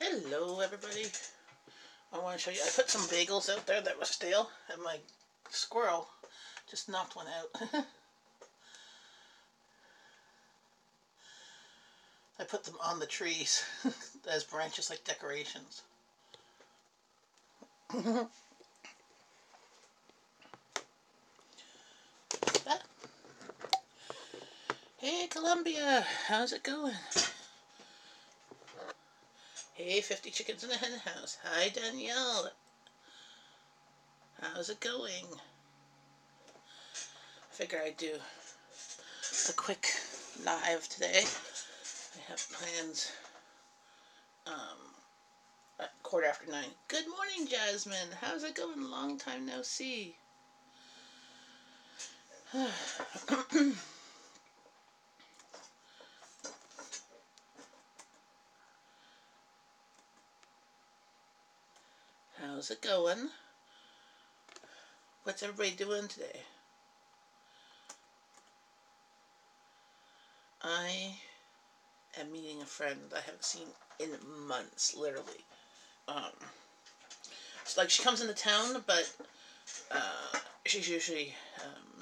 Hello everybody. I want to show you, I put some bagels out there that were stale and my squirrel just knocked one out. I put them on the trees as branches like decorations. Hey Columbia, how's it going? Hey 50 chickens in a hen house. Hi Danielle, how's it going? I figure I'd do a quick live today. I have plans at 9:15. Good morning Jasmine, how's it going? Long time no see. How's it going? What's everybody doing today? I am meeting a friend I haven't seen in months, literally. It's like she comes into town, but she's usually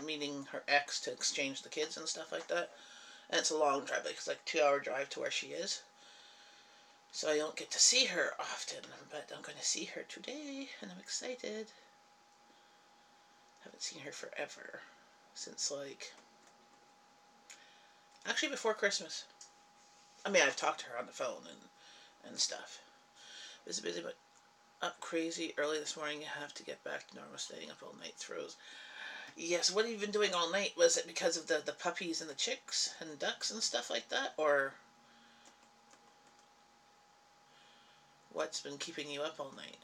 meeting her ex to exchange the kids and stuff like that. And it's a long drive, like it's like a 2-hour drive to where she is. So I don't get to see her often, but I'm going to see her today, and I'm excited. Haven't seen her forever. Since actually before Christmas. I mean, I've talked to her on the phone and stuff. I was busy, but up crazy early this morning. I have to get back to normal, staying up all night throws. Yes, what have you been doing all night? Was it because of the puppies and the chicks and ducks and stuff like that? Or what's been keeping you up all night?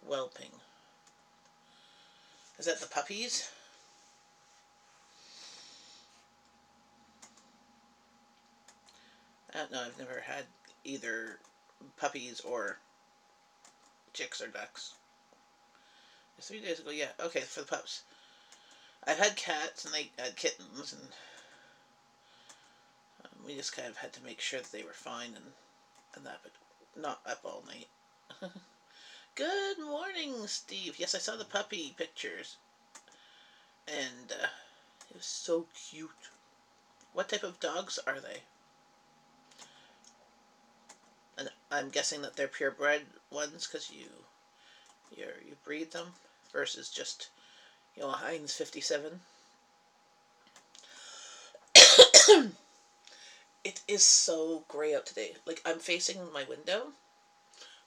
Whelping. Is that the puppies? I don't know, I've never had either puppies or chicks or ducks. 3 days ago, yeah. Okay, for the pups. I've had cats and they had kittens, and we just kind of had to make sure that they were fine and that, but not up all night. Good morning, Steve. Yes, I saw the puppy pictures, and it was so cute. What type of dogs are they? And I'm guessing that they're purebred ones because you breed them versus just a Heinz 57. It is so gray out today. Like, I'm facing my window.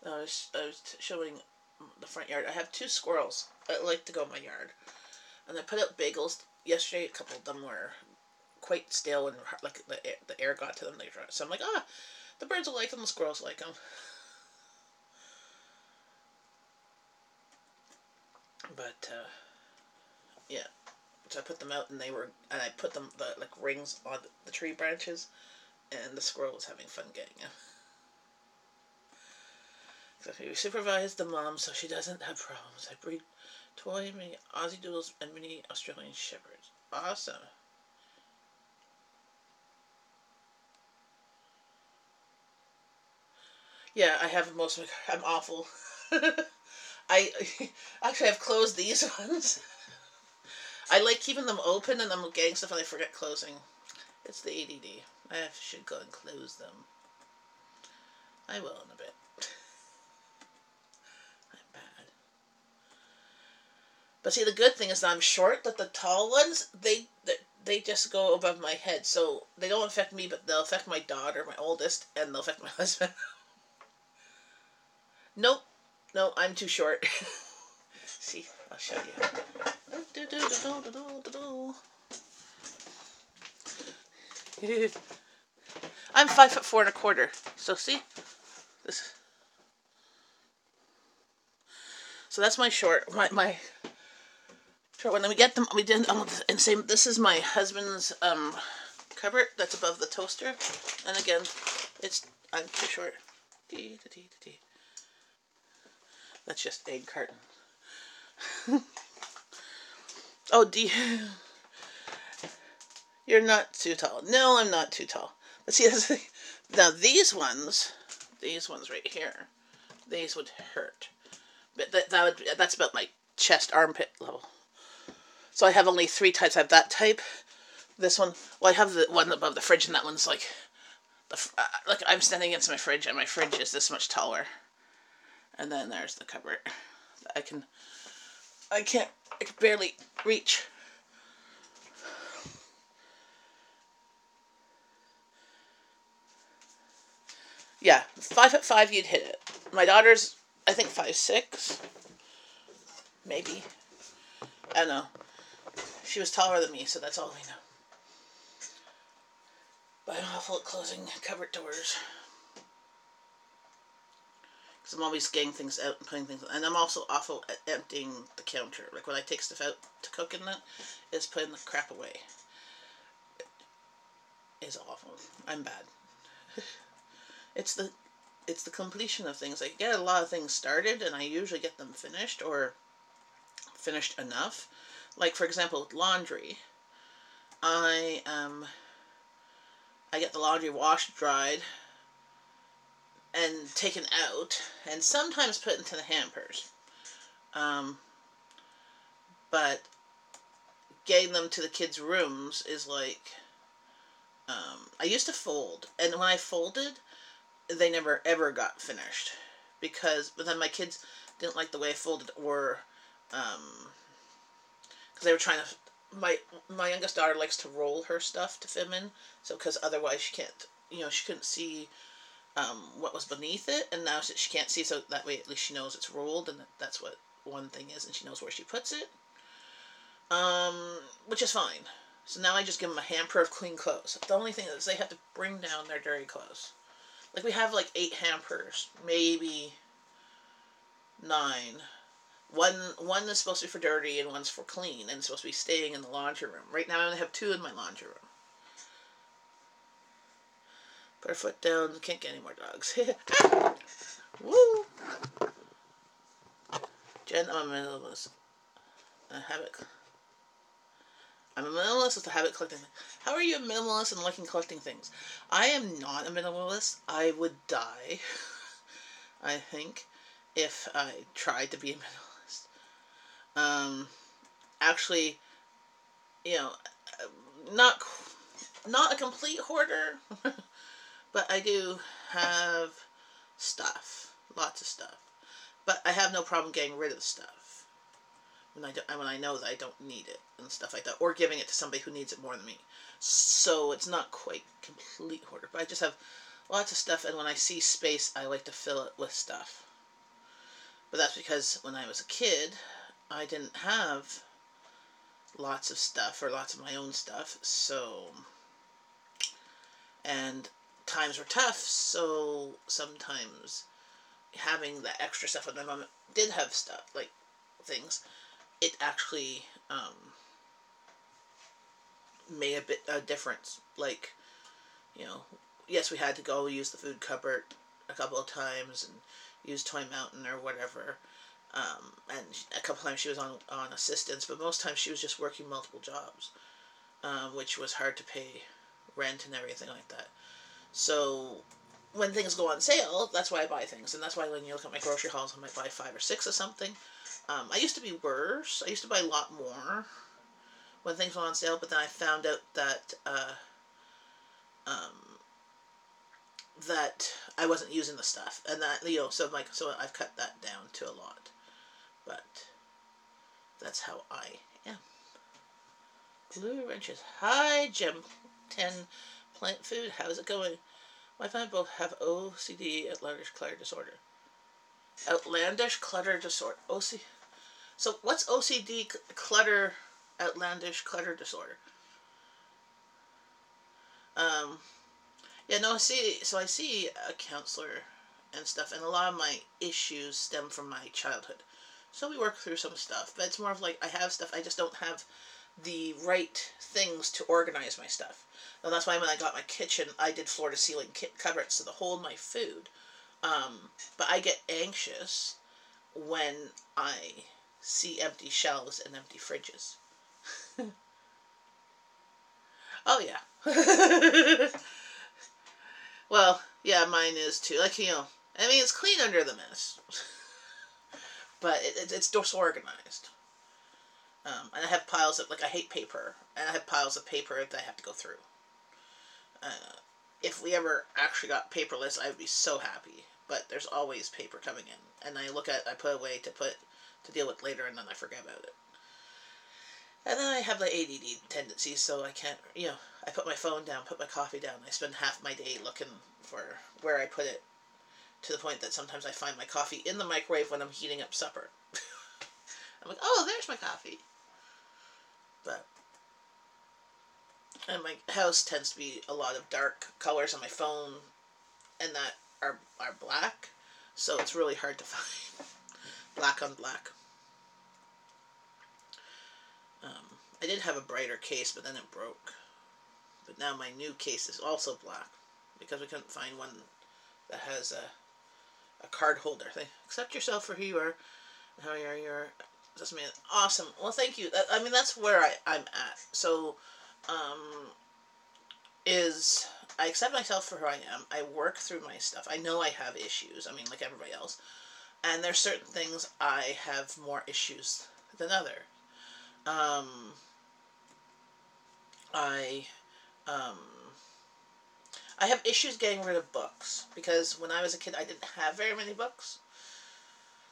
I was showing the front yard. I have 2 squirrels that like to go in my yard, and I put out bagels yesterday. A couple of them were quite stale, and like the air got to them. So I'm like, the birds will like them, the squirrels like them. But yeah, so I put them out, and I put them like rings on the tree branches, and the squirrel was having fun getting them. So we supervise the mom so she doesn't have problems. I breed toy mini Aussie Doodles and mini Australian Shepherds. Awesome. Yeah, I have most of my. I'm awful. I actually I've closed these ones. I like keeping them open, and I'm getting stuff and I forget closing. It's the ADD. I should go and close them. I will in a bit. I'm bad. But see, the good thing is that I'm short. That the tall ones, they just go above my head, so they don't affect me, but they'll affect my daughter, my oldest, and they'll affect my husband. Nope. No, I'm too short. See, I'll show you. I'm 5'4.25". So see, this. So that's my short. My short one. Let me get them. We did and say this is my husband's cupboard that's above the toaster, and again, I'm too short. That's just egg carton. Oh, You're not too tall. No, I'm not too tall. But see, now these ones right here, these would hurt. But that's about my chest armpit level. So I have only 3 types. I have that type. This one. Well, I have the one above the fridge, and that one's like like I'm standing against my fridge, and my fridge is this much taller. And then there's the cupboard. I can barely reach. Yeah, 5'5", you'd hit it. My daughter's, I think, 5'6", maybe. I don't know. She was taller than me, so that's all we know. But I'm awful at closing cupboard doors. Because I'm always getting things out and putting things, and I'm also awful at emptying the counter. Like when I take stuff out to cook in that, is putting the crap away. It's awful. I'm bad. It's the completion of things. I get a lot of things started, and I usually get them finished or finished enough. Like for example, with laundry, I get the laundry washed, dried, and taken out, and sometimes put into the hampers. But getting them to the kids' rooms is like, I used to fold, and when I folded, they never ever got finished, but then my kids didn't like the way I folded, or because they were trying to. My youngest daughter likes to roll her stuff to fit in, so because otherwise she can't, she couldn't see what was beneath it, and now she can't see, so that way at least she knows it's rolled, and that's what one thing is, and she knows where she puts it, which is fine. So now I just give them a hamper of clean clothes. The only thing is they have to bring down their dirty clothes. Like we have like 8 hampers, maybe 9. One is supposed to be for dirty and one's for clean, and it's supposed to be staying in the laundry room. Right now I only have 2 in my laundry room. Put her foot down. Can't get any more dogs. Woo! Jen, I'm a minimalist. I'm a minimalist with a habit collecting. How are you a minimalist and liking collecting things? I am not a minimalist. I would die, I think, if I tried to be a minimalist. Actually, not a complete hoarder, but I do have stuff, lots of stuff. But I have no problem getting rid of stuff when I know that I don't need it and stuff like that, or giving it to somebody who needs it more than me. So it's not quite complete hoarder, but I just have lots of stuff, and when I see space, I like to fill it with stuff. But that's because when I was a kid, I didn't have lots of stuff or lots of my own stuff, and times were tough, so sometimes having that extra stuff when my mom did have stuff, like things, it actually made a difference. Like, yes, we had to go use the food cupboard a couple of times and use Toy Mountain or whatever. And a couple times she was on assistance, but most times she was just working multiple jobs, which was hard to pay rent and everything like that. So when things go on sale, that's why I buy things, and that's why when you look at my grocery hauls, I might buy 5 or 6 of something. I used to be worse. I used to buy a lot more when things were on sale, but then I found out that that I wasn't using the stuff, and that so I've cut that down to a lot. But that's how I am. Blue wrenches. Hi, Jim. 10 Plant Food. How's it going? My family both have OCD, outlandish clutter disorder. Outlandish clutter disorder. OCD. So what's OCD clutter? Outlandish clutter disorder. Yeah, no, I see a counselor and stuff, and a lot of my issues stem from my childhood. So we work through some stuff, but it's more of like I have stuff, I just don't have the right things to organize my stuff. And that's why when I got my kitchen, I did floor-to-ceiling cupboards to hold my food. But I get anxious when I see empty shelves and empty fridges. Oh, yeah. Well, yeah, mine is too. Like, I mean, it's clean under the mess. But it's disorganized. And I have piles of, like, I hate paper. And I have piles of paper that I have to go through. If we ever actually got paperless, I would be so happy. But there's always paper coming in. And I put away to deal with later, and then I forget about it. And then I have the ADD tendencies, so I can't, I put my phone down, put my coffee down. I spend half my day looking for where I put it, to the point that sometimes I find my coffee in the microwave when I'm heating up supper. I'm like, oh, there's my coffee. And my house tends to be a lot of dark colors on my phone, and that are black, so it's really hard to find black on black. I did have a brighter case, but then it broke. But now my new case is also black, because we couldn't find one that has a card holder thing. Accept yourself for who you are, and how you are. That's me. Awesome. Well, thank you. I mean, that's where I'm at. So, I accept myself for who I am. I work through my stuff. I know I have issues. I mean, like everybody else. And there's certain things I have more issues than other. I have issues getting rid of books, because when I was a kid I didn't have very many books,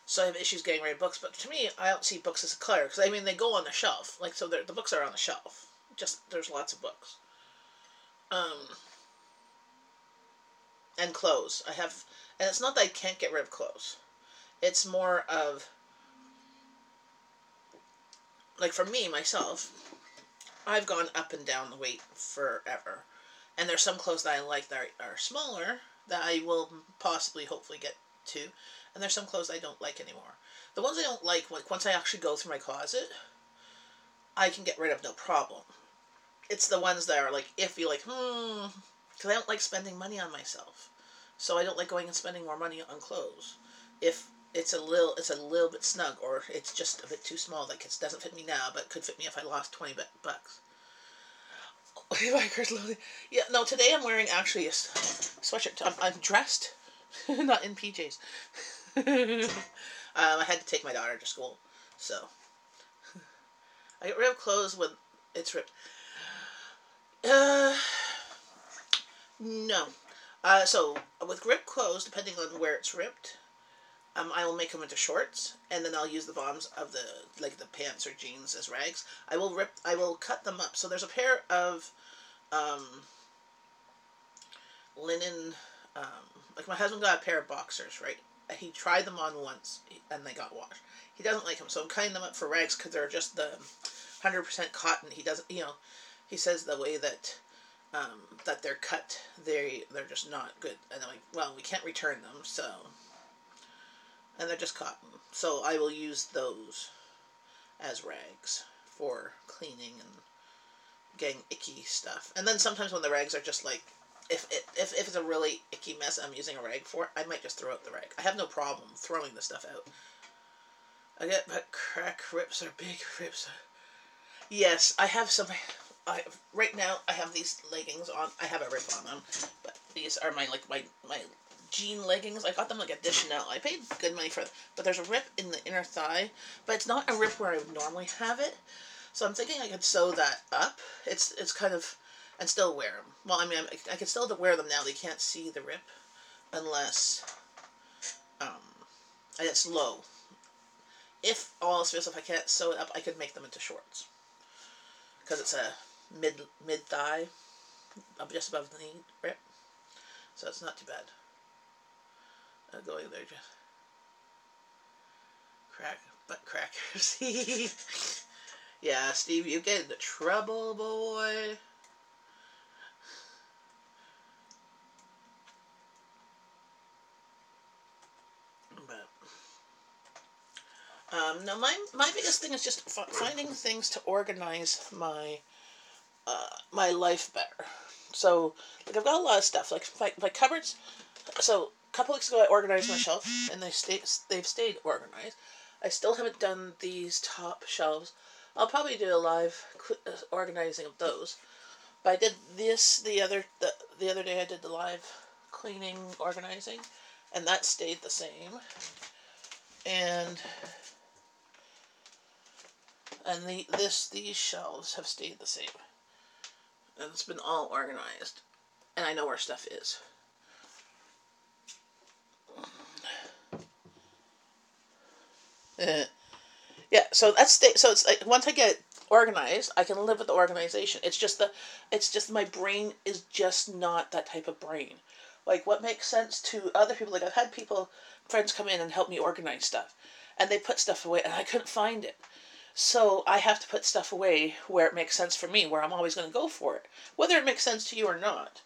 so I have issues getting rid of books. But to me, I don't see books as a clutter, because I mean, they go on the shelf, like, so the books are on the shelf, just there's lots of books. And clothes, and it's not that I can't get rid of clothes, it's more of, like, for me, myself, I've gone up and down the weight forever. And there's some clothes that I like that are smaller, that I will possibly, hopefully get to. And there's some clothes I don't like anymore. The ones I don't like, once I actually go through my closet, I can get rid of no problem. It's the ones that are, like, iffy, like, because I don't like spending money on myself. So I don't like going and spending more money on clothes. If it's a little bit snug, or it's just a bit too small, like, it doesn't fit me now, but could fit me if I lost 20 bucks. Yeah, no, today I'm wearing actually a sweatshirt. I'm dressed, not in PJs. I had to take my daughter to school, so I get rid of clothes when it's ripped. No. So with ripped clothes, depending on where it's ripped, I will make them into shorts, and then I'll use the bottoms of the pants or jeans as rags. I will cut them up. So there's a pair of linen, like, my husband got a pair of boxers, right? He tried them on once, and they got washed. He doesn't like them, so I'm cutting them up for rags, because they're just the 100% cotton. He doesn't, he says the way that that they're cut, they're just not good. And I'm like, well, we can't return them, so, and they're just cotton. So I will use those as rags for cleaning and getting icky stuff. And then sometimes when the rags are just like, if it's a really icky mess I'm using a rag for, I might just throw out the rag. I have no problem throwing the stuff out. But crack rips are big rips. Yes, I have some. Right now I have these leggings on. I have a rip on them, but these are my jean leggings. I got them like a Chanel. I paid good money for them, but there's a rip in the inner thigh, but it's not a rip where I would normally have it. So I'm thinking I could sew that up. It's kind of, and still wear them. Well, I mean, I could still wear them now. They can't see the rip unless, and it's low. If all else fails, if I can't sew it up, I could make them into shorts, because it's a mid thigh, just above the knee rip, so it's not too bad. Going there, just crackers. Yeah, Steve, you get into trouble, boy. But no, my biggest thing is just finding things to organize my my life better. So, like, I've got a lot of stuff, like my cupboards. So a couple weeks ago I organized my shelf, and they've stayed organized. I still haven't done these top shelves. I'll probably do a live organizing of those. But I did this the other day. I did the live cleaning, organizing, and that stayed the same. And these shelves have stayed the same. And it's been all organized. And I know where stuff is. Yeah, so so it's like once I get organized, I can live with the organization. It's just my brain is just not that type of brain. Like what makes sense to other people, like I've had friends come in and help me organize stuff, and they put stuff away and I couldn't find it. So I have to put stuff away where it makes sense for me, where I'm always going to go for it, whether it makes sense to you or not.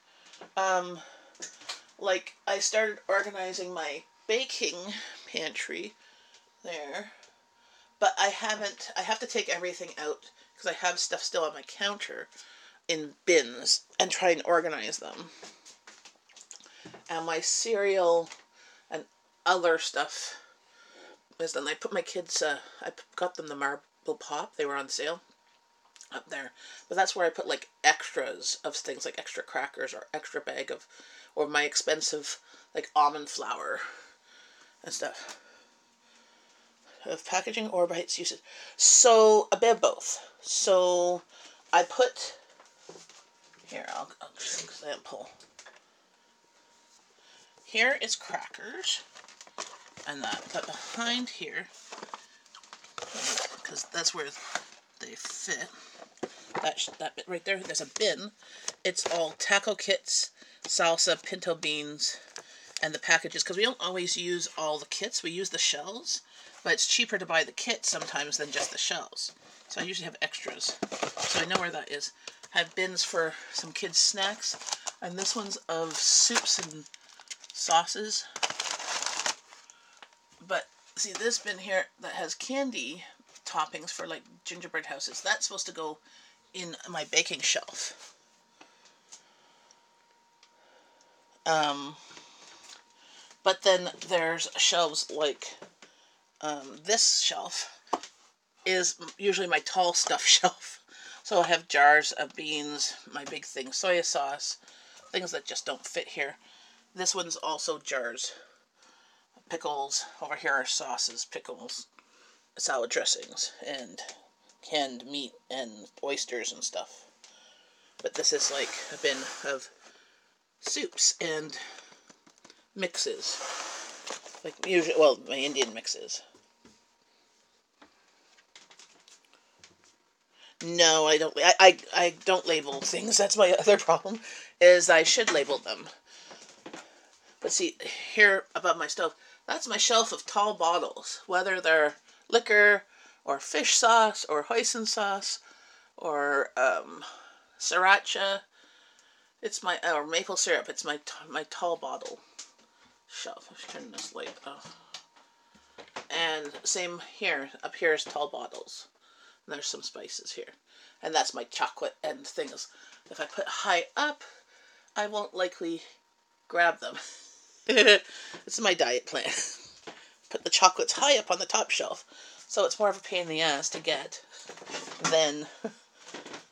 Like I started organizing my baking pantry there, but I have to take everything out because I have stuff still on my counter in bins and try and organize them. And my cereal and other stuff is done. I put my kids, I got them the Marble Pop. They were on sale up there. But that's where I put like extras of things, like extra crackers or extra bag or my expensive like almond flour and stuff. Of packaging or by its uses. So, a bit of both. So, I put, here, I'll just example. Here is crackers, and that, but behind here, because that's where they fit, that bit right there, there's a bin. It's all taco kits, salsa, pinto beans, and the packages, because we don't always use all the kits, we use the shells. But it's cheaper to buy the kit sometimes than just the shells. So I usually have extras. So I know where that is. I have bins for some kids' snacks. And this one's of soups and sauces. But see this bin here that has candy toppings for like gingerbread houses. That's supposed to go in my baking shelf. But then there's shelves like this shelf is usually my tall stuff shelf. So I have jars of beans, my big thing, soya sauce, things that just don't fit here. This one's also jars. Pickles. Over here are sauces, pickles, salad dressings, and canned meat and oysters and stuff. But this is like a bin of soups and mixes. Like usually, well, my Indian mixes. No, I don't. I don't label things. That's my other problem, is I should label them. But see, here above my stove, that's my shelf of tall bottles. Whether they're liquor, or fish sauce, or hoisin sauce, or sriracha. It's my, or maple syrup. It's my tall bottle shelf. I should turn this light off. And same here. Up here is tall bottles. And there's some spices here. And that's my chocolate and things. If I put high up, I won't likely grab them. It's my diet plan. Put the chocolates high up on the top shelf. So it's more of a pain in the ass to get than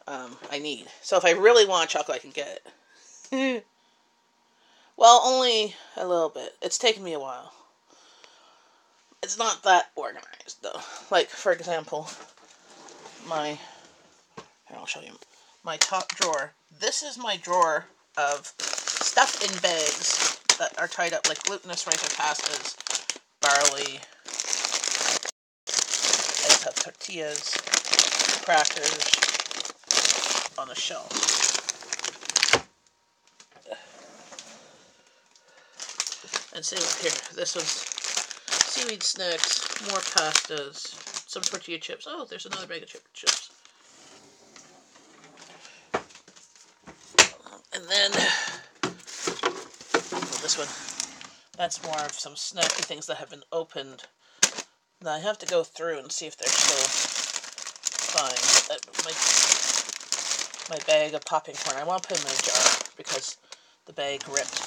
I need. So if I really want chocolate, I can get it. Well, only a little bit. It's taken me a while. It's not that organized, though. Like, for example, here, I'll show you. My top drawer. This is my drawer of stuff in bags that are tied up, like glutinous rice or pastas, barley, I have tortillas, crackers on a shelf. And same up here. This one's seaweed snacks, more pastas, some tortilla chips. Oh, there's another bag of chips. And then this one, that's more of some snacky things that have been opened. Now I have to go through and see if they're still fine. My bag of popping corn, I want to put them in a jar because the bag ripped.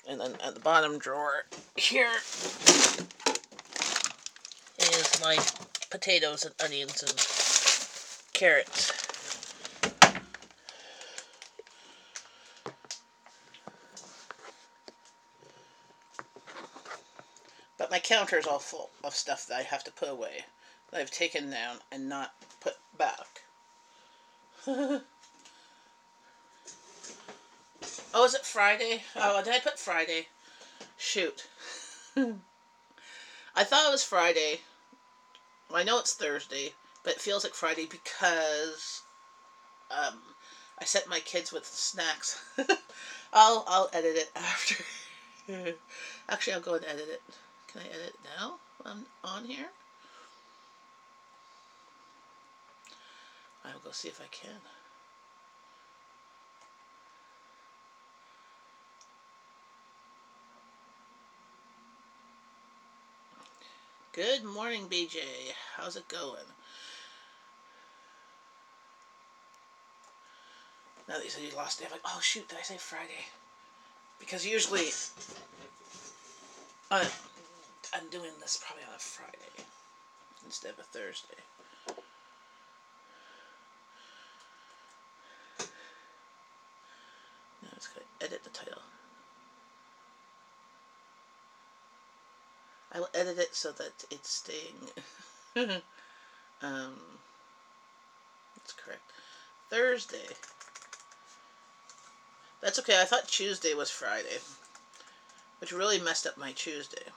And then at the bottom drawer here is my potatoes and onions and carrots. But my counter is all full of stuff that I have to put away, that I've taken down and not put back. Oh, is it Friday? Oh, did I put Friday? Shoot. I thought it was Friday. Well, I know it's Thursday, but it feels like Friday because I sent my kids with snacks. I'll edit it after. Actually, I'll go and edit it. Can I edit it now? I'm on here. I'll go see if I can. Good morning, BJ. How's it going? Now that you said you lost it, I'm like, oh shoot, did I say Friday? Because usually I'm doing this probably on a Friday instead of a Thursday. Now it's going to edit the title. I will edit it so that it's staying. That's correct. Thursday. That's okay. I thought Tuesday was Friday, which really messed up my Tuesday.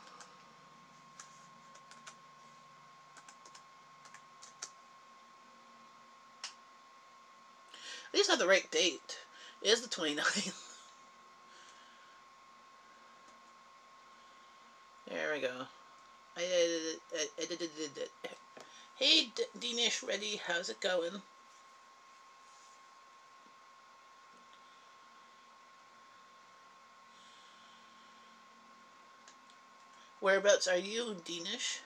At least I have the right date. It is the 29th. There we go. I edited it. Hey, Dinish Ready, how's it going? Whereabouts are you, Dinish?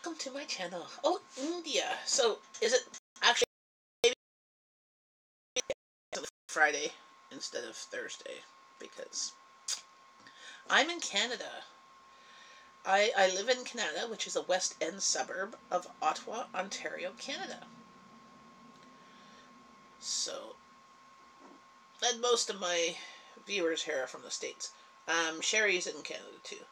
Welcome to my channel. Oh, India. So, is it actually maybe Friday instead of Thursday? Because I'm in Canada. I live in Canada, which is a West End suburb of Ottawa, Ontario, Canada. So, and most of my viewers here are from the States. Sherry's in Canada too.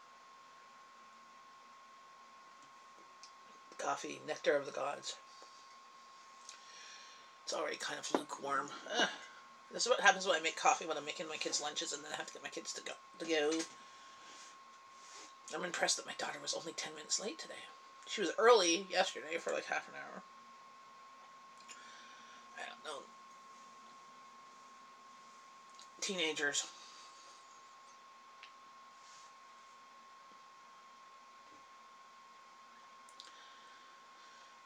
Coffee, nectar of the gods. It's already kind of lukewarm. This is what happens when I make coffee when I'm making my kids' lunches and then I have to get my kids to go. I'm impressed that my daughter was only 10 minutes late today. She was early yesterday for like half an hour. I don't know. Teenagers.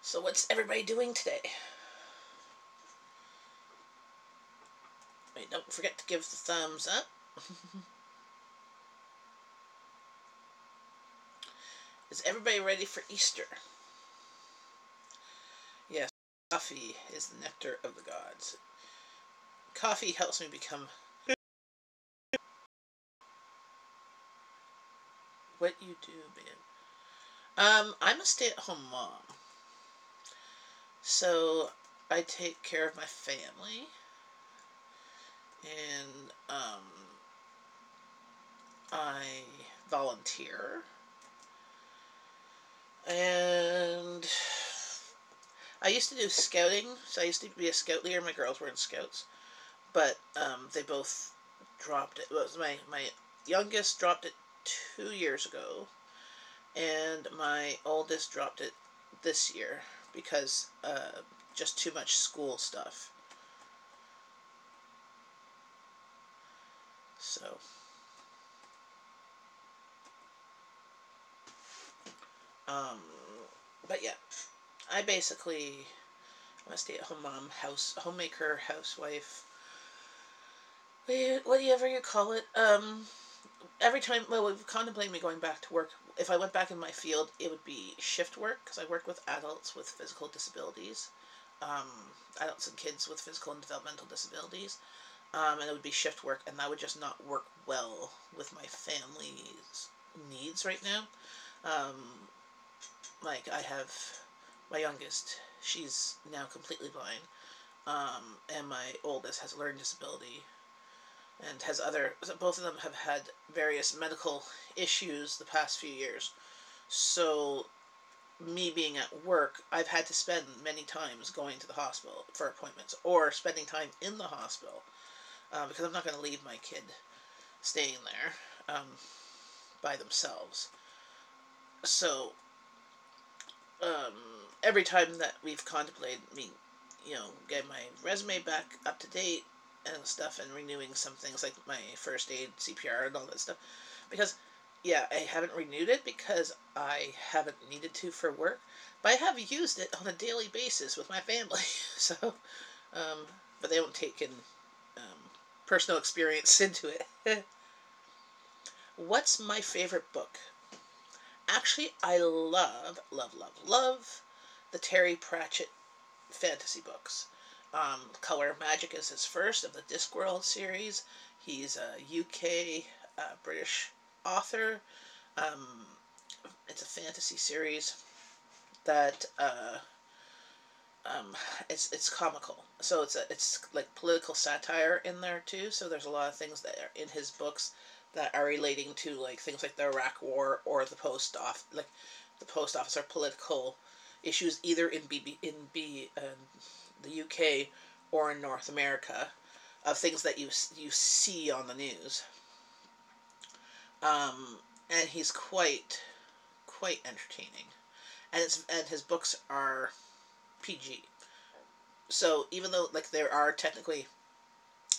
So what's everybody doing today? Wait, don't forget to give the thumbs up. Is everybody ready for Easter? Yes, coffee is the nectar of the gods. Coffee helps me become... What you do, babe? I'm a stay-at-home mom. So, I take care of my family. And, I volunteer. And I used to do scouting, so I used to be a scout leader. My girls were in scouts, but they both dropped it. Well, my youngest dropped it 2 years ago, and my oldest dropped it this year because just too much school stuff. So. But yeah, I basically I'm a stay-at-home mom, homemaker, housewife. Whatever you call it. Every time, well, we've contemplated me going back to work. If I went back in my field, it would be shift work because I work with adults with physical disabilities. adults and kids with physical and developmental disabilities. And it would be shift work, and that would just not work well with my family's needs right now. Um, like, I have my youngest, she's now completely blind, and my oldest has a learning disability, and has other, both of them have had various medical issues the past few years. So, me being at work, I've had to spend many times going to the hospital for appointments, or spending time in the hospital, because I'm not going to leave my kid staying there by themselves. So, um, every time that we've contemplated me, getting my resume back up to date and stuff, and renewing some things like my first aid, CPR, and all that stuff, because yeah, I haven't renewed it because I haven't needed to for work, but I have used it on a daily basis with my family. So, but they don't take in personal experience into it. What's my favorite book? Actually, I love, love, love, love the Terry Pratchett fantasy books. Color Magic is his first of the Discworld series. He's a UK, British author. Um, it's a fantasy series that it's comical. So it's like political satire in there too. So there's a lot of things that are in his books that are relating to like things like the Iraq War or the post office, like the post office, or political issues either in the UK or in North America, of things that you see on the news. And he's quite entertaining, and his books are PG. So even though like there are technically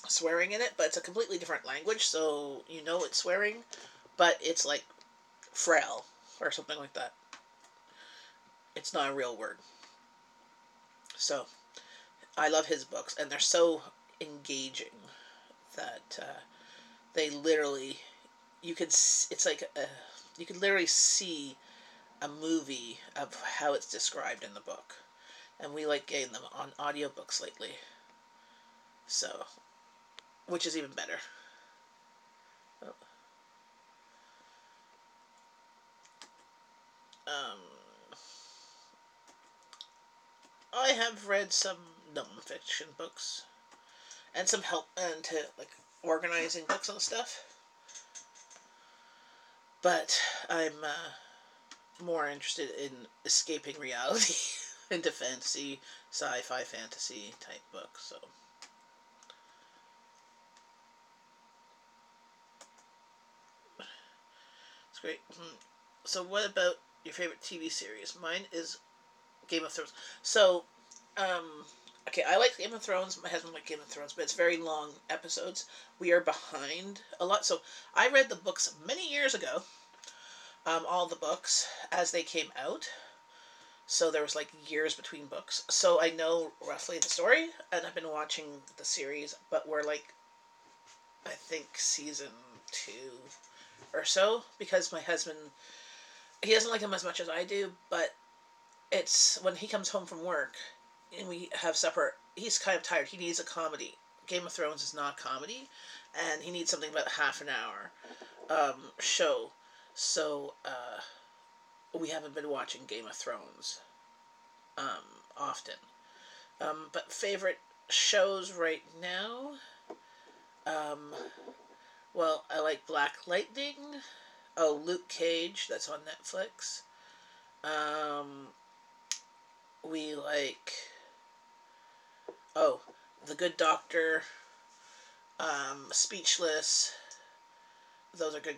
swearing in it, but it's a completely different language, so it's swearing, but it's like frail or something like that. It's not a real word. So I love his books, and they're so engaging that they literally it's like you can literally see a movie of how it's described in the book, and we like getting them on audiobooks lately. So, which is even better. Um, I have read some non-fiction books and some help into like organizing books and stuff, but I'm more interested in escaping reality into fantasy, sci-fi, fantasy type books. So. It's great. So what about your favorite TV series? Mine is Game of Thrones. So, okay, I like Game of Thrones. My husband likes Game of Thrones, but it's very long episodes. We are behind a lot. So I read the books many years ago, all the books as they came out. So there was like years between books. So I know roughly the story, and I've been watching the series, but we're like, I think season 2 or so, because my husband, he doesn't like them as much as I do, but it's when he comes home from work and we have supper, he's kind of tired. He needs a comedy. Game of Thrones is not comedy, and he needs something about half an hour show. So we haven't been watching Game of Thrones often. But favorite shows right now, um, well, I like Black Lightning. Oh, Luke Cage, that's on Netflix. Um, we like, oh, The Good Doctor, Speechless. Those are good.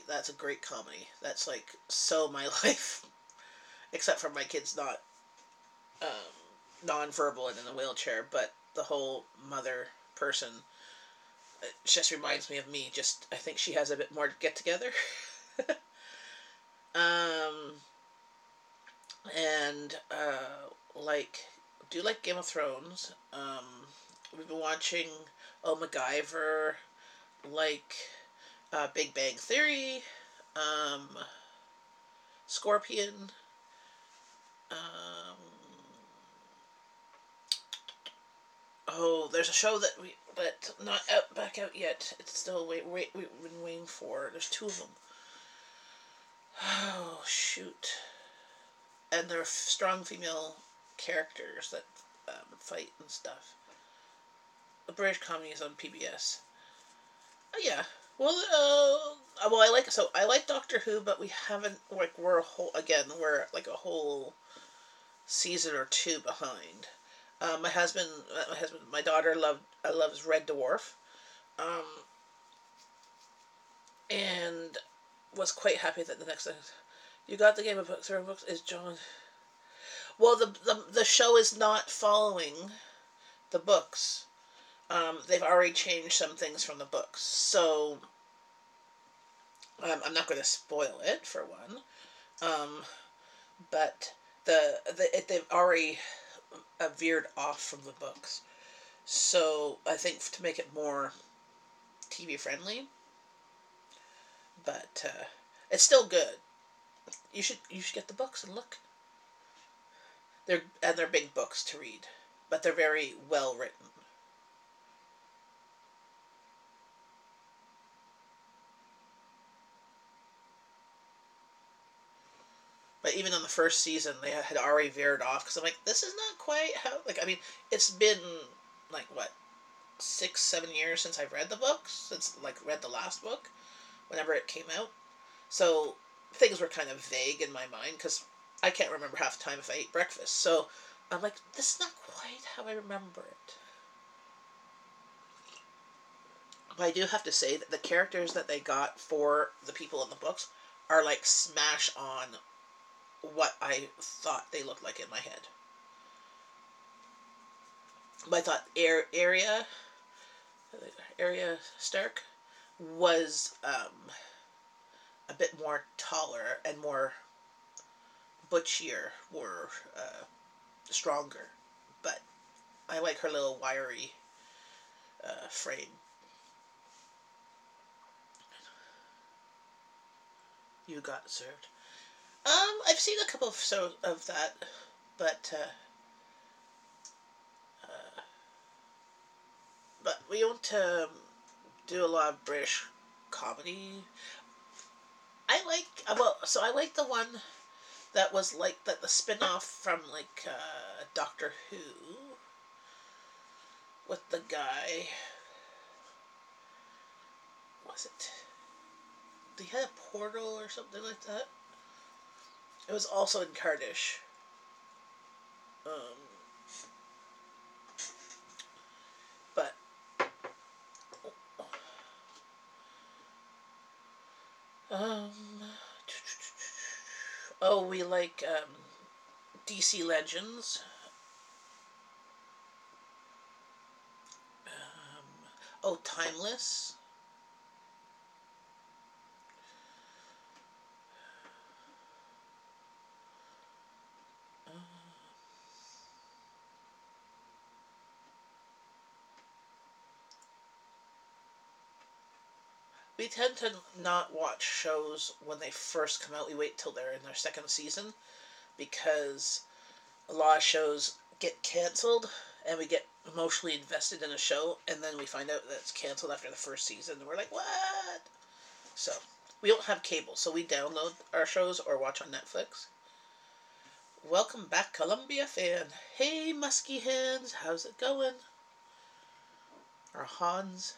That's a great comedy. That's like so my life, except for my kid's not non-verbal and in a wheelchair, but the whole mother person, it just reminds me of me. Just I think she has a bit more to get together. um, and like do like Game of Thrones. We've been watching MacGyver, like Big Bang Theory, um, Scorpion, um, Oh, there's a show but not out back out yet. It's still we've been waiting for. There's two of them. Oh shoot! And they're strong female characters that fight and stuff. The British comedy is on PBS. Oh, yeah. Well, I like Doctor Who, but we haven't we're like a whole season or two behind. My daughter loves Red Dwarf, um, and was quite happy that the next thing you got the Game of Thrones books is John. Well, the show is not following the books. They've already changed some things from the books, so I'm not going to spoil it for one. Um, but they've already veered off from the books. So I think to make it more TV friendly, but it's still good. You should get the books and look. They're big books to read, but they're very well written. But even on the first season, they had already veered off because I'm like, this is not quite how. Like, I mean, it's been like what 6, 7 years since I've read the books, since like read the last book, whenever it came out. So things were kind of vague in my mind because I can't remember half the time if I ate breakfast. So I'm like, this is not quite how I remember it. But I do have to say that the characters that they got for the people in the books are like smash on what I thought they looked like in my head. But I thought Arya Stark was a bit more taller and more butchier, more stronger. But I like her little wiry frame. You got served. I've seen a couple of that, but uh, but we don't do a lot of British comedy. I like the one that was like the spin off from like Doctor Who with the guy. Was it? He had a portal or something like that. It was also in Kurdish. Um, but um, oh, we like DC Legends. Oh, Timeless. We tend to not watch shows when they first come out. We wait till they're in their second season because a lot of shows get cancelled and we get emotionally invested in a show and then we find out that it's cancelled after the first season and we're like, what? So we don't have cable, so we download our shows or watch on Netflix. Welcome back, Columbia fan. Hey, musky hands, how's it going? Or Hans.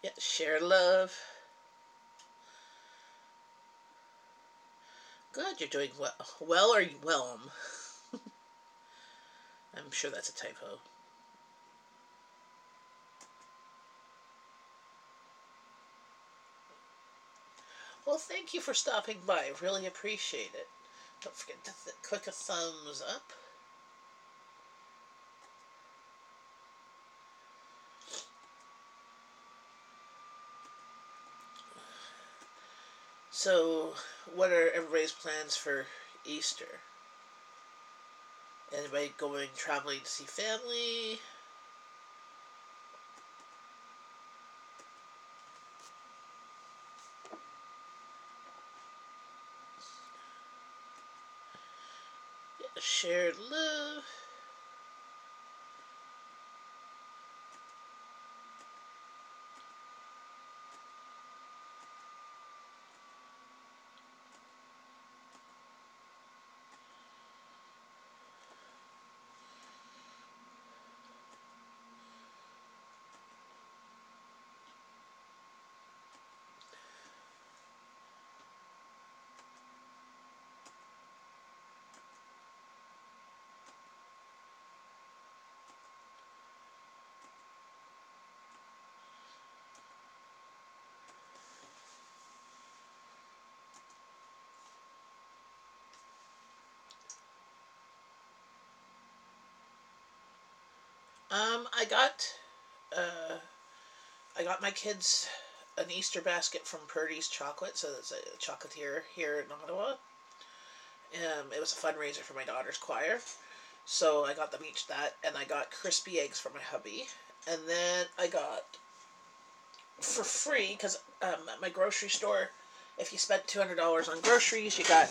Yeah, share love. Glad you're doing well. Well or Whelm? I'm sure that's a typo. Well, thank you for stopping by. I really appreciate it. Don't forget to click a thumbs up. So, what are everybody's plans for Easter? Anybody going traveling to see family? shared love. Uh, I got my kids an Easter basket from Purdy's Chocolate, so that's a chocolatier here in Ottawa. It was a fundraiser for my daughter's choir, so I got them each that, and I got crispy eggs for my hubby, and then I got for free because at my grocery store, if you spent $200 on groceries, you got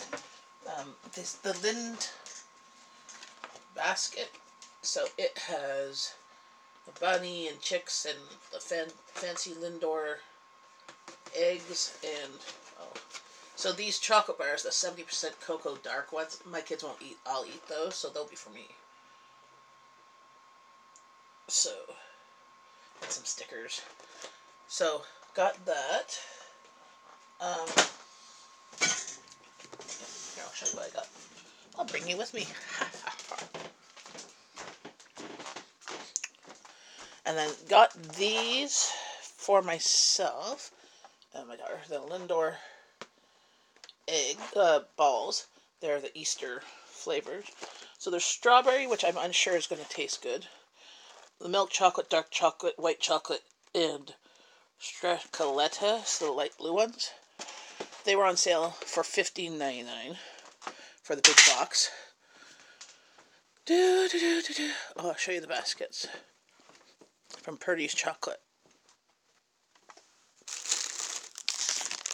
the Lind basket. So it has a bunny and chicks and the fancy Lindor eggs and so these chocolate bars, the 70% cocoa dark ones, my kids won't eat. I'll eat those, so they'll be for me. So, and some stickers. So, got that. Here, I'll show you what I got. I'll bring you with me. And then got these for myself and my daughter. The Lindor egg balls. They're the Easter flavors. So there's strawberry, which I'm unsure is going to taste good. The milk chocolate, dark chocolate, white chocolate, and stracciatella, so the light blue ones. They were on sale for $15.99 for the big box. Oh, I'll show you the baskets from Purdy's Chocolate.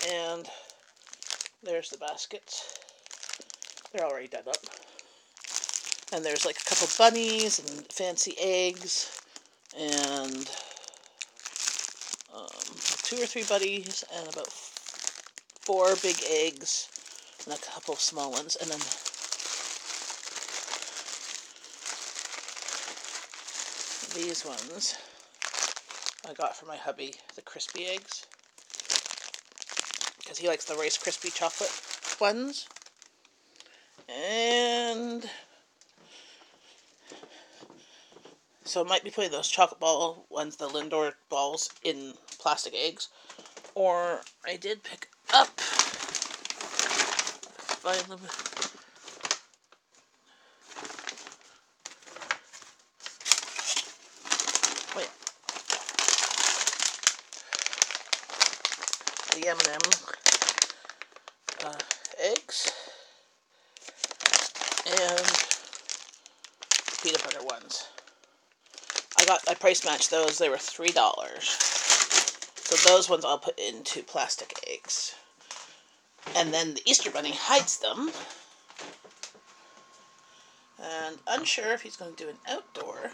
And there's the baskets. They're already done up. And there's like a couple bunnies and fancy eggs and 2 or 3 bunnies and about 4 big eggs and a couple of small ones. And then these ones I got for my hubby, the crispy eggs, because he likes the Rice Krispie chocolate ones. And so I might be putting those chocolate ball ones, the Lindor balls, in plastic eggs. Or I did pick up, the M&M eggs and peanut butter ones. I price matched those. They were $3. So those ones I'll put into plastic eggs. And then the Easter Bunny hides them. And unsure if he's going to do an outdoor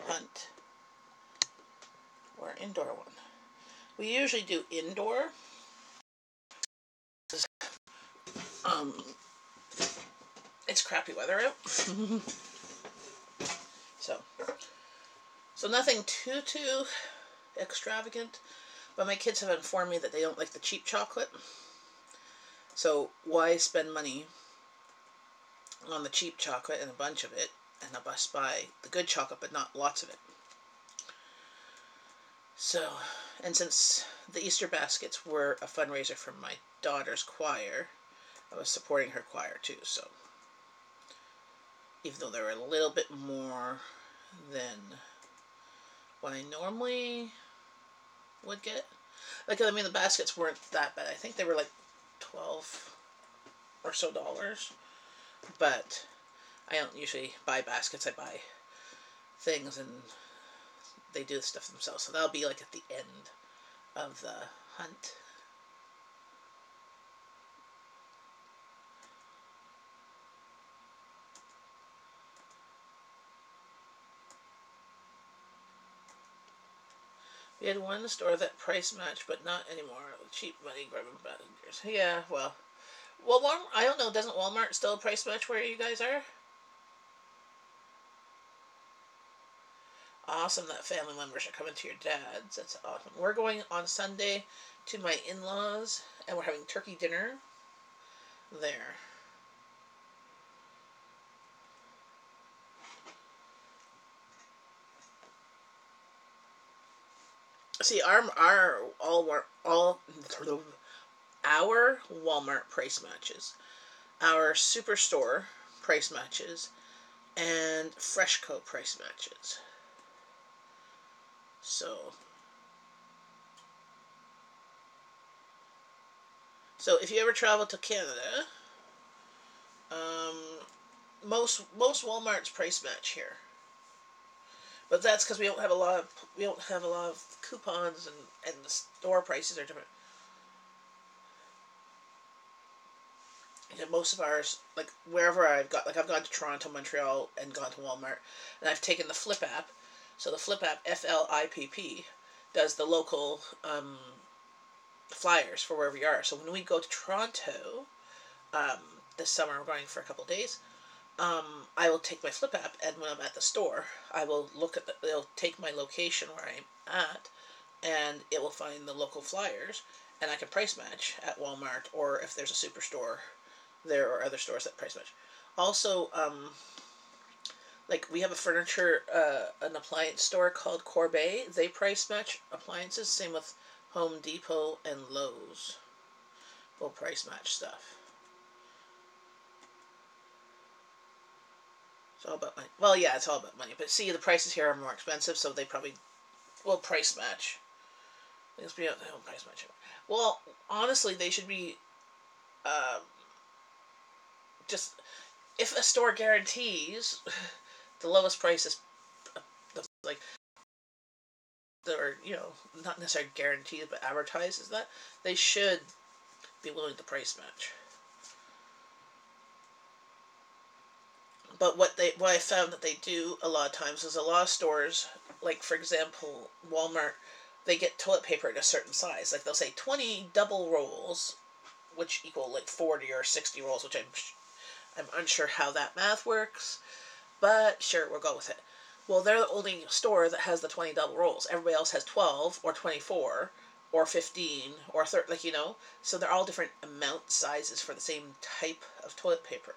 hunt or indoor one. We usually do indoor. It's crappy weather out. So nothing too extravagant. But my kids have informed me that they don't like the cheap chocolate. So why spend money on the cheap chocolate and a bunch of it, and I must buy the good chocolate but not lots of it. So, and since the Easter baskets were a fundraiser for my daughter's choir, I was supporting her choir too, so even though they were a little bit more than what I normally would get. Like, I mean, the baskets weren't that bad. I think they were like $12 or so. But I don't usually buy baskets. I buy things and they do the stuff themselves. So that'll be like at the end of the hunt. We had one store that price matched, but not anymore. Cheap money grabbing passengers. Yeah, well. Walmart, I don't know, doesn't Walmart still price match where you guys are? Awesome that family members are coming to your dad's. That's awesome. We're going on Sunday to my in-laws, and we're having turkey dinner there. See, our Walmart price matches, our Superstore price matches, and Freshco price matches. So if you ever travel to Canada, um, most Walmart's price match here, but that's because we don't have a lot of coupons, and the store prices are different. And most of ours, like wherever I've gone to Toronto, Montreal, and gone to Walmart, and I've taken the Flip app. So the Flip app, FLIPP, does the local flyers for wherever you are. So when we go to Toronto, um, this summer, we're going for a couple of days. I will take my Flip app, and when I'm at the store, I will it'll take my location where I'm at, and it will find the local flyers, and I can price match at Walmart, or if there's a Superstore, there are other stores that price match. Also, like we have a furniture, an appliance store called Corbeil. They price match appliances. Same with Home Depot and Lowe's. Will price match stuff. It's all about money. Well, yeah, it's all about money. But see, the prices here are more expensive, so they probably will price match. They don't price match. Well, honestly, they should be um, just if a store guarantees the lowest price is like or not necessarily guaranteed but advertises that, they should be willing to price match. But what I found that they do a lot of times is a lot of stores, like for example Walmart, they get toilet paper in a certain size. Like they'll say 20 double rolls, which equal like 40 or 60 rolls, which I'm unsure how that math works, but sure, we'll go with it. Well, they're the only store that has the 20 double rolls. Everybody else has 12 or 24 or 15 or 30, so they're all different amount sizes for the same type of toilet paper.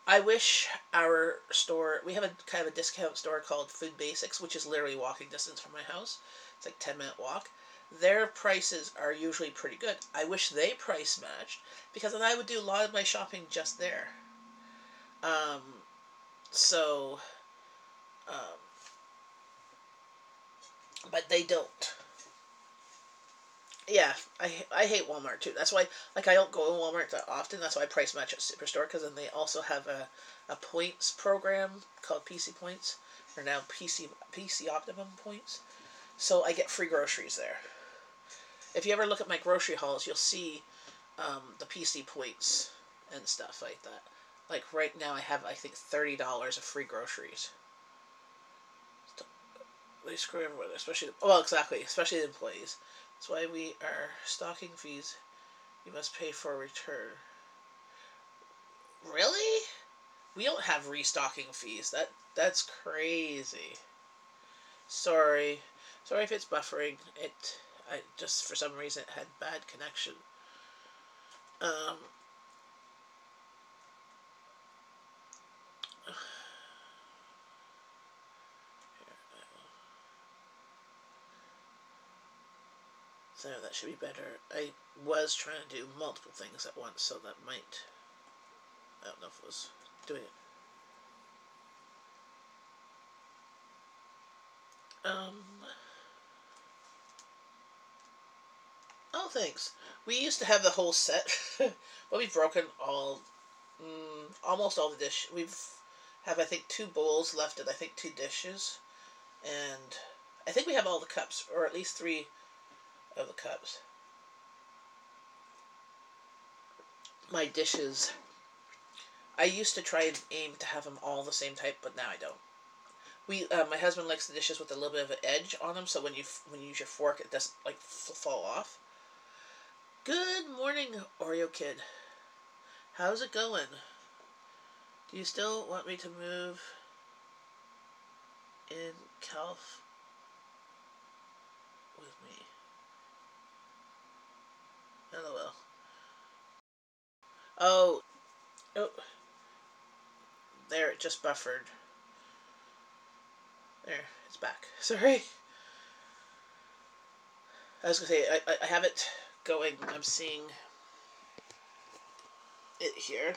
I wish our store, we have a kind of a discount store called Food Basics, which is literally walking distance from my house. It's like 10-minute walk. Their prices are usually pretty good. I wish they price matched, because then I would do a lot of my shopping just there. Um, so, um, but they don't. Yeah, I hate Walmart too. That's why, like, I don't go to Walmart that often. That's why I price match at Superstore, because then they also have a points program called PC Points, or now PC Optimum Points. So I get free groceries there. If you ever look at my grocery hauls, you'll see the PC Points and stuff like that. Like right now, I have I think $30 of free groceries. They screw everyone, especially the employees. That's why we are stocking fees. You must pay for a return. Really? We don't have restocking fees. That's crazy. Sorry, sorry if it's buffering. I just for some reason it had bad connection. Um. So that should be better. I was trying to do multiple things at once, so that might. I don't know if it was doing it. Oh, thanks. We used to have the whole set, but we've broken almost all the dish. We've have I think 2 bowls left, and I think 2 dishes, and I think we have all the cups, or at least 3 of the cups. My dishes, I used to try and aim to have them all the same type, but now I don't. My husband likes the dishes with a little bit of an edge on them, so when you use your fork, it doesn't like fall off. Good morning, Oreo Kid. How's it going? Do you still want me to move in Calf with me? LOL. Oh, oh, there, it just buffered. There, it's back. Sorry. I was gonna say, I have it going. I'm seeing it here.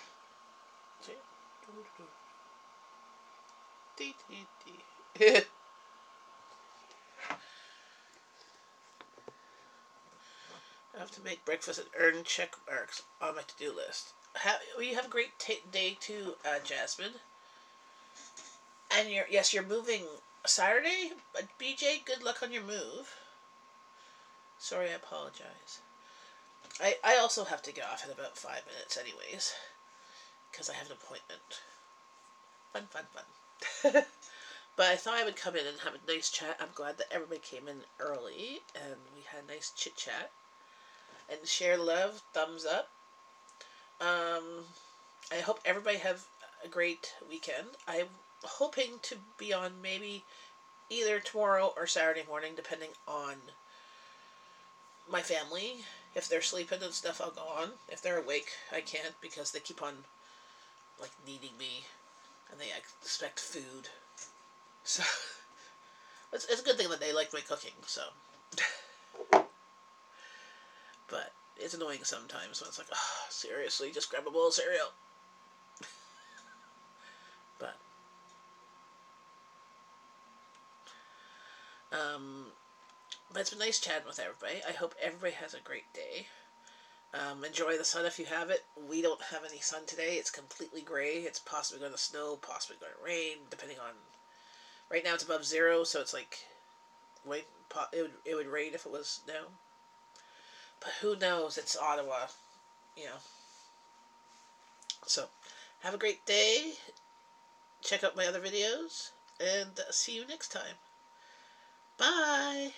I have to make breakfast and earn check marks on my to-do list. You have a great day too, Jasmine. And you're moving Saturday? But BJ, good luck on your move. Sorry, I apologize. I also have to get off in about 5 minutes anyways. Because I have an appointment. Fun. But I thought I would come in and have a nice chat. I'm glad that everybody came in early. And we had a nice chit chat. And share love. Thumbs up. I hope everybody have a great weekend. I'm hoping to be on maybe either tomorrow or Saturday morning, depending on my family. If they're sleeping and stuff, I'll go on. If they're awake, I can't because they keep on like needing me and they expect food. So it's a good thing that they like my cooking. So, but it's annoying sometimes when it's like, oh, seriously, just grab a bowl of cereal. But but it's been nice chatting with everybody. I hope everybody has a great day. Enjoy the sun if you have it. We don't have any sun today. It's completely gray. It's possibly going to snow, possibly going to rain, depending on... Right now it's above 0, so it's like... It would rain if it was snow. But who knows? It's Ottawa, you know. So, have a great day. Check out my other videos. And see you next time. Bye!